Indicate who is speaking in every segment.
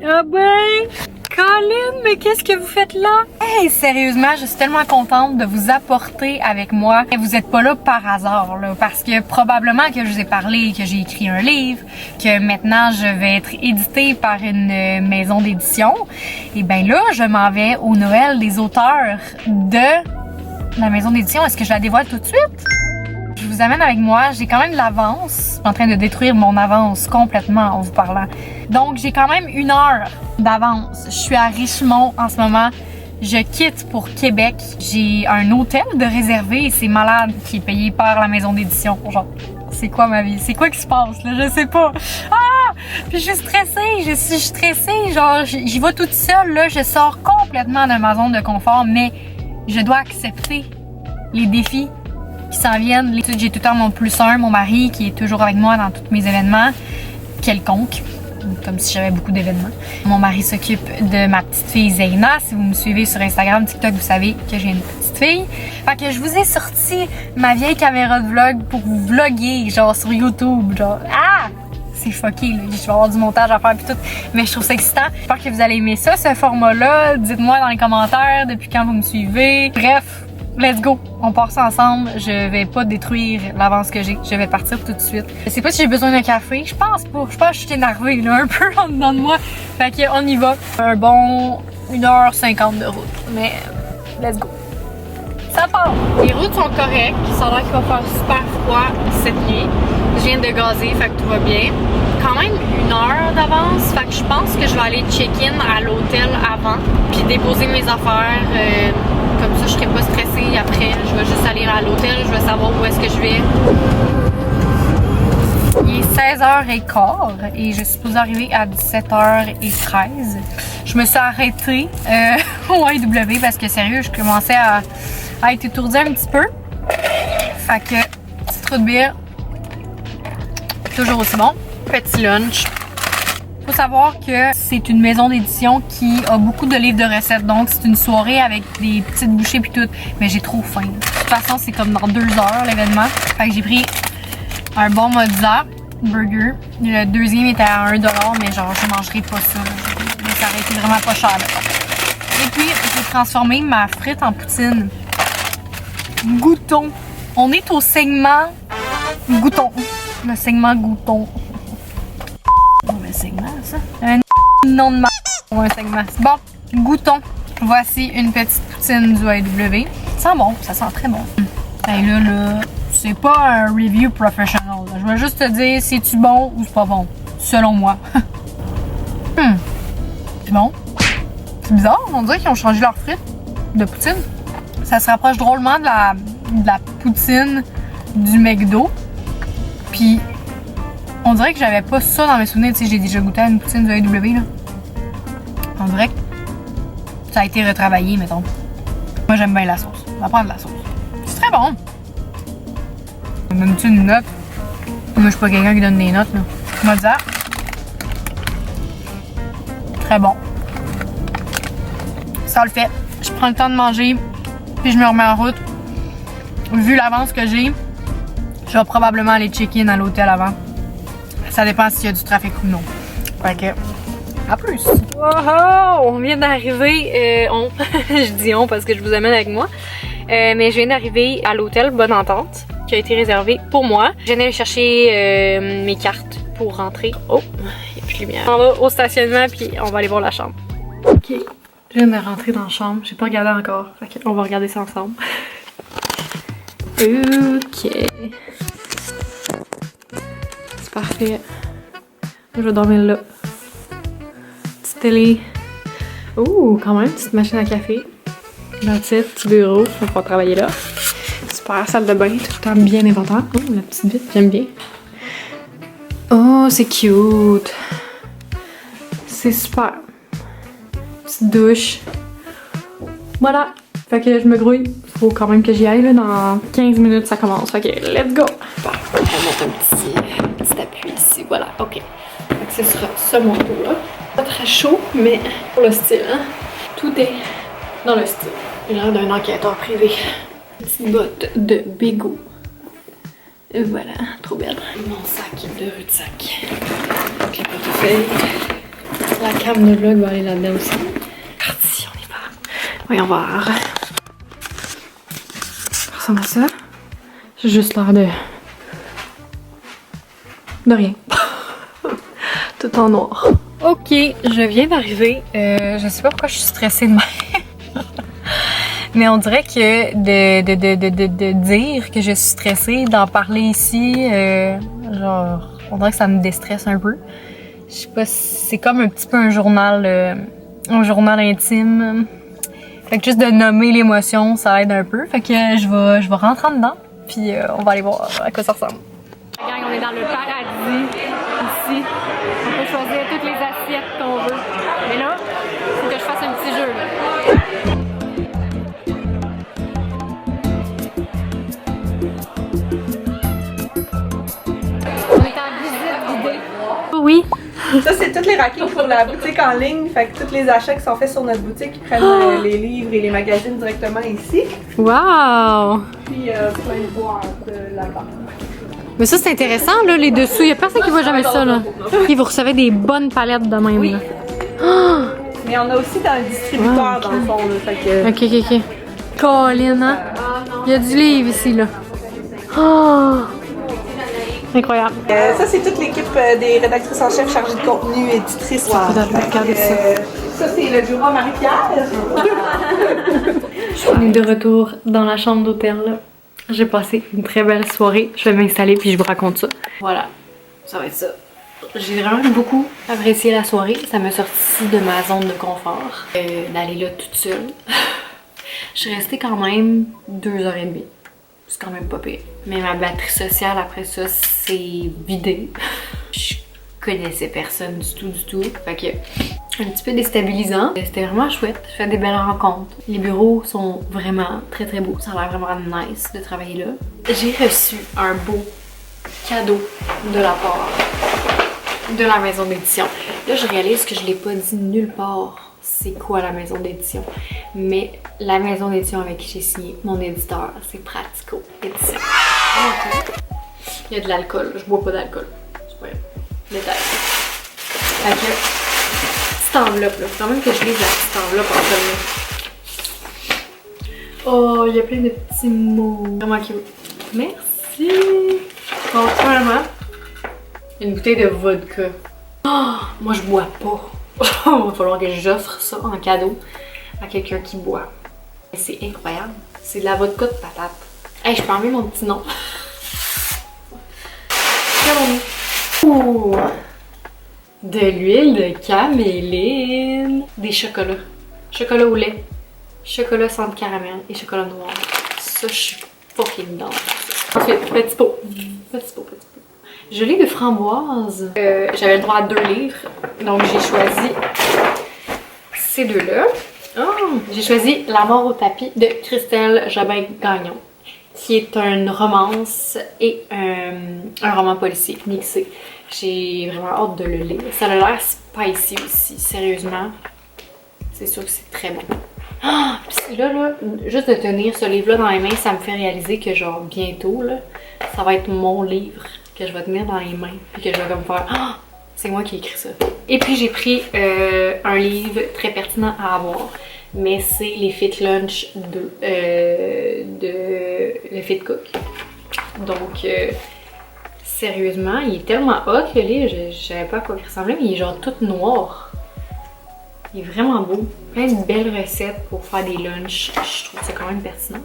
Speaker 1: Ah ben, Colin, mais qu'est-ce que vous faites là? Hey, sérieusement, je suis tellement contente de vous apporter avec moi. Vous n'êtes pas là par hasard, là, parce que probablement que je vous ai parlé, que j'ai écrit un livre, que maintenant je vais être éditée par une maison d'édition. Et ben là, je m'en vais au Noël des auteurs de la maison d'édition. Est-ce que je la dévoile tout de suite? Je vous amène avec moi, j'ai quand même de l'avance. Je suis en train de détruire mon avance complètement en vous parlant. Donc j'ai quand même 1 heure d'avance. Je suis à Richemont en ce moment. Je quitte pour Québec. J'ai un hôtel de réservé et c'est malade qui est payé par la maison d'édition. Genre, c'est quoi ma vie? C'est quoi qui se passe là? Je sais pas. Ah! Puis je suis stressée, je suis stressée. Genre, j'y vais toute seule là. Je sors complètement de ma zone de confort, mais je dois accepter les défis qui s'en viennent. J'ai tout le temps mon +1, mon mari qui est toujours avec moi dans tous mes événements quelconques, comme si j'avais beaucoup d'événements. Mon mari s'occupe de ma petite fille Zeyna. Si vous me suivez sur Instagram, TikTok, vous savez que j'ai une petite fille. Fait que je vous ai sorti ma vieille caméra de vlog pour vous vlogger, genre sur YouTube, genre c'est fucké, là. Je vais avoir du montage à faire pis tout, mais je trouve ça excitant. J'espère que vous allez aimer ça, ce format-là. Dites-moi dans les commentaires depuis quand vous me suivez. Bref, let's go! On part ça ensemble. Je vais pas détruire l'avance que j'ai. Je vais partir tout de suite. Je sais pas si j'ai besoin d'un café. Je pense pas. Je pense que je suis énervée, là, un peu en dedans de moi. Fait qu'on y va. Un bon 1h50 de route. Mais let's go! Ça part! Les routes sont correctes. Ça a l'air qu'il va faire super froid cette nuit. Je viens de gazer, fait que tout va bien. Quand même 1 heure d'avance, fait que je pense que je vais aller check-in à l'hôtel avant, puis déposer mes affaires. Comme ça, je serai pas stressée après. Je vais juste aller à l'hôtel, je vais savoir où est-ce que je vais. Il est 16h15 et je suis supposée arriver à 17h13. Je me suis arrêtée au IW parce que sérieux, je commençais à être étourdie un petit peu. Fait que, petite route de bière. Toujours aussi bon. Petit lunch. Faut savoir que c'est une maison d'édition qui a beaucoup de livres de recettes. Donc, c'est une soirée avec des petites bouchées puis tout. Mais j'ai trop faim. De toute façon, c'est comme dans 2 heures l'événement. Fait que j'ai pris un bon mozza burger. Le deuxième était à 1$, mais genre, je mangerai pas ça. Mais ça aurait été vraiment pas cher. Là. Et puis, j'ai transformé ma frite en poutine. Gouton. On est au segment Gouton. Le segment Gouton. Le segment, ça? Un nom de pour un segment. Bon, Gouton. Voici une petite poutine du AEW. Ça sent bon, ça sent très bon. Et là, c'est pas un review professionnel. Je vais juste te dire si c'est-tu bon ou c'est pas bon. Selon moi. C'est bon. C'est bizarre, on dirait qu'ils ont changé leur frite de poutine. Ça se rapproche drôlement de la poutine du McDo. Puis, on dirait que j'avais pas ça dans mes souvenirs. Tu sais, j'ai déjà goûté à une poutine du AEW, là. On dirait que ça a été retravaillé, mettons. Moi, j'aime bien la sauce. On va prendre de la sauce. C'est très bon. Donne-tu une note? Moi, je suis pas quelqu'un qui donne des notes, là. Mozart. Très bon. Ça le fait. Je prends le temps de manger, puis je me remets en route. Vu l'avance que j'ai, je vais probablement aller check-in à l'hôtel avant. Ça dépend s'il y a du trafic ou non. Fait que, à plus! Wow! On vient d'arriver, je dis on parce que je vous amène avec moi. Mais je viens d'arriver à l'hôtel Bonne Entente, qui a été réservé pour moi. Je viens d'aller chercher mes cartes pour rentrer. Oh! Il n'y a plus de lumière. On va au stationnement, puis on va aller voir la chambre. Ok. Je viens de rentrer dans la chambre. J'ai pas regardé encore. Fait qu'on va regarder ça ensemble. Ok. C'est parfait. Je vais dormir là. Petite télé. Ouh, quand même, petite machine à café. That's-it, petit bureau. On va travailler là. Super, salle de bain, tout le temps bien inventaire. Oh, la petite vitre, j'aime bien. Oh, c'est cute. C'est super. Petite douche. Voilà. Fait que je me grouille. Faut quand même que j'y aille, là. Dans 15 minutes, ça commence. Fait que let's go! On va mettre un petit appui ici. Voilà, ok. Fait que ce sera ce manteau-là. Pas très chaud, mais pour le style, hein. Tout est dans le style. J'ai l'air d'un enquêteur privé. Petite botte de Bego. Et voilà, trop belle. Mon sac de Rue de Sac. Avec les portefeuilles. La cam de vlog va aller là-dedans aussi. Parti, on y va. Voyons voir. Ça ressemble à ça. J'ai juste l'air de rien. Tout en noir. Ok, je viens d'arriver. Je sais pas pourquoi je suis stressée de même. Mais on dirait que de dire que je suis stressée, d'en parler ici, genre, on dirait que ça me déstresse un peu. Je sais pas, c'est comme un petit peu un journal intime. Fait que juste de nommer l'émotion, ça aide un peu. Fait que je vais rentrer en dedans, puis on va aller voir à quoi ça ressemble. La gang, on est dans le paradis, ici. On peut choisir toutes les assiettes qu'on veut. Mais là, il faut que je fasse un petit jeu, là. On est en visite guidée. Oui.
Speaker 2: Ça, c'est tous les rankings pour la boutique en ligne. Fait que tous les achats qui sont faits sur notre boutique, ils prennent les livres et les magazines directement ici.
Speaker 1: Wow!
Speaker 2: Puis plein de boîtes là-bas.
Speaker 1: Mais ça, c'est intéressant, là, les dessous. Il y a personne qui voit jamais ça, là. Et vous recevez des bonnes palettes de même, là. Oh!
Speaker 2: Mais on a aussi dans le distributeur, dans le fond, là. Fait que...
Speaker 1: Ok. Colin, hein? Il y a du livre ici, là. Oh! Incroyable.
Speaker 2: ça, c'est toute l'équipe des rédactrices en chef chargées de contenu, éditrices.
Speaker 1: Regardez ça.
Speaker 2: Ça, c'est le bureau à Marie-Pierre.
Speaker 1: On est de retour dans la chambre d'hôtel, là. J'ai passé une très belle soirée. Je vais m'installer puis je vous raconte ça. Voilà, ça va être ça. J'ai vraiment beaucoup apprécié la soirée. Ça m'a sorti de ma zone de confort. D'aller là toute seule. Je suis restée quand même 2h30. C'est quand même pas pire. Mais ma batterie sociale après ça, c'est vidé. Je connaissais personne du tout. Fait que un petit peu déstabilisant. C'était vraiment chouette. Je fais des belles rencontres. Les bureaux sont vraiment très beaux. Ça a l'air vraiment nice de travailler là. J'ai reçu un beau cadeau de la part de la maison d'édition. Là, je réalise que je l'ai pas dit nulle part c'est quoi la maison d'édition. Mais la maison d'édition avec qui j'ai signé, mon éditeur, c'est Pratico Édition. Il y a de l'alcool. Je bois pas d'alcool. C'est pas grave. Détail. Fait que, petite enveloppe là. Faut quand même que je lise la petite enveloppe en premier. Oh, il y a plein de petits mots. Vraiment cute. Merci. Bon, premièrement, une bouteille de vodka. Oh, moi je bois pas. Il va falloir que j'offre ça en cadeau à quelqu'un qui boit. C'est incroyable. C'est de la vodka de patate. Hey, je peux enlever mon petit nom. Ouh! De l'huile de caméline. Des chocolats. Chocolat au lait. Chocolat sans caramel et chocolat noir. Ça, je suis fucking dedans. Ensuite, petit pot. Petit pot. Gelée de framboise. J'avais le droit à 2 livres. Donc, j'ai choisi ces deux-là. Oh, j'ai choisi La mort au tapis de Christelle Jobin-Gagnon, qui est une romance et un roman policier mixé. J'ai vraiment hâte de le lire. Ça a l'air spicy aussi, sérieusement. C'est sûr que c'est très bon. Ah, pis là, juste de tenir ce livre-là dans les mains, ça me fait réaliser que genre bientôt, là, ça va être mon livre que je vais tenir dans les mains. Puis que je vais comme faire ah, c'est moi qui ai écrit ça. Et puis j'ai pris un livre très pertinent à avoir. Mais c'est les Fit Lunch de le Fit Cook. Donc, sérieusement, il est tellement hot le livre, je savais pas à quoi il ressemblait, mais il est genre tout noir. Il est vraiment beau. Plein de belles recettes pour faire des lunchs. Je trouve ça quand même pertinent.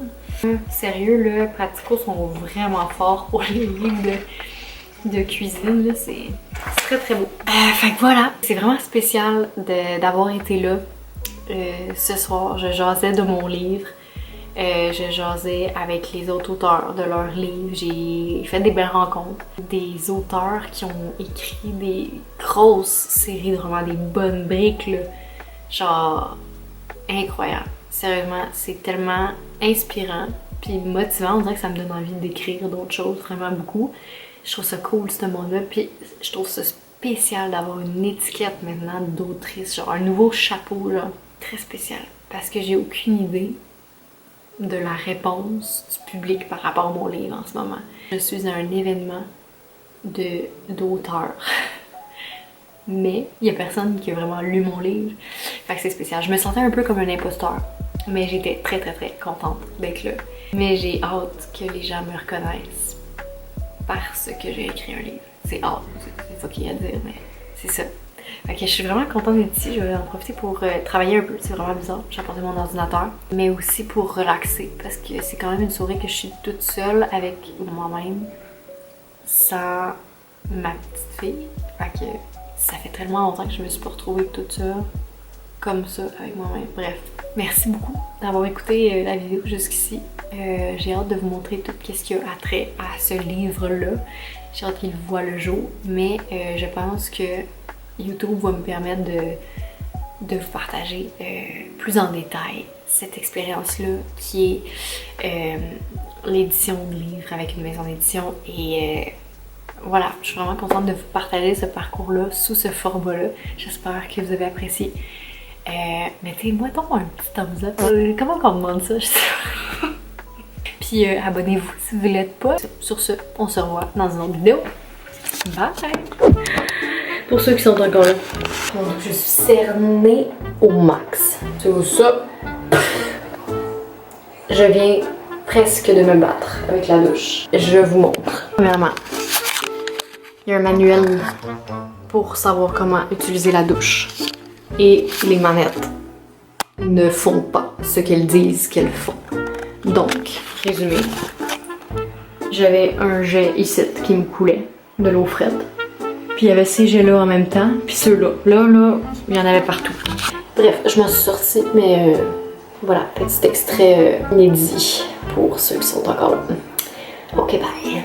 Speaker 1: Sérieux, là, Pratico sont vraiment forts pour les livres de cuisine. C'est très beau. Fait que voilà, c'est vraiment spécial d'avoir été là. Ce soir, je jasais de mon livre. Je jasais avec les autres auteurs de leurs livres. J'ai fait des belles rencontres. Des auteurs qui ont écrit des grosses séries de romans, des bonnes briques, là. Genre, incroyable. Sérieusement, c'est tellement inspirant puis motivant. On dirait que ça me donne envie d'écrire d'autres choses, vraiment beaucoup. Je trouve ça cool, ce monde-là. Puis je trouve ça spécial d'avoir une étiquette maintenant d'autrice. Genre, un nouveau chapeau, là. Très spécial. Parce que j'ai aucune idée de la réponse du public par rapport à mon livre en ce moment. Je suis à un événement d'auteurs mais il y a personne qui a vraiment lu mon livre. Fait que c'est spécial. Je me sentais un peu comme un imposteur, mais j'étais très contente d'être là. Mais j'ai hâte que les gens me reconnaissent parce que j'ai écrit un livre. C'est hâte, c'est fucké à dire, mais c'est ça. Fait que je suis vraiment contente d'être ici, je vais en profiter pour travailler un peu, c'est vraiment bizarre, j'ai apporté mon ordinateur, mais aussi pour relaxer, parce que c'est quand même une soirée que je suis toute seule avec moi-même, sans ma petite fille. Fait que ça fait tellement longtemps que je me suis pas retrouvée toute seule, comme ça, avec moi-même. Bref, merci beaucoup d'avoir écouté la vidéo jusqu'ici. J'ai hâte de vous montrer tout ce qui a attrait à ce livre-là. J'ai hâte qu'il voit le jour, mais je pense que YouTube va me permettre de vous partager plus en détail cette expérience-là qui est l'édition de livres avec une maison d'édition. Et voilà, je suis vraiment contente de vous partager ce parcours-là sous ce format-là. J'espère que vous avez apprécié. Mettez-moi donc un petit thumbs up. Comment on demande ça? Je sais pas. Puis abonnez-vous si vous ne l'êtes pas. Sur ce, on se revoit dans une autre vidéo. Bye! Pour ceux qui sont encore là, je suis cernée au max. C'est ça. Je viens presque de me battre avec la douche. Je vous montre. Premièrement, il y a un manuel pour savoir comment utiliser la douche. Et les manettes ne font pas ce qu'elles disent qu'elles font. Donc, résumé, j'avais un jet ici qui me coulait, de l'eau frette. Puis il y avait ces jets-là en même temps, puis ceux-là. Là, il y en avait partout. Bref, je m'en suis sortie, mais voilà, petit extrait inédit pour ceux qui sont encore là. Ok, bye!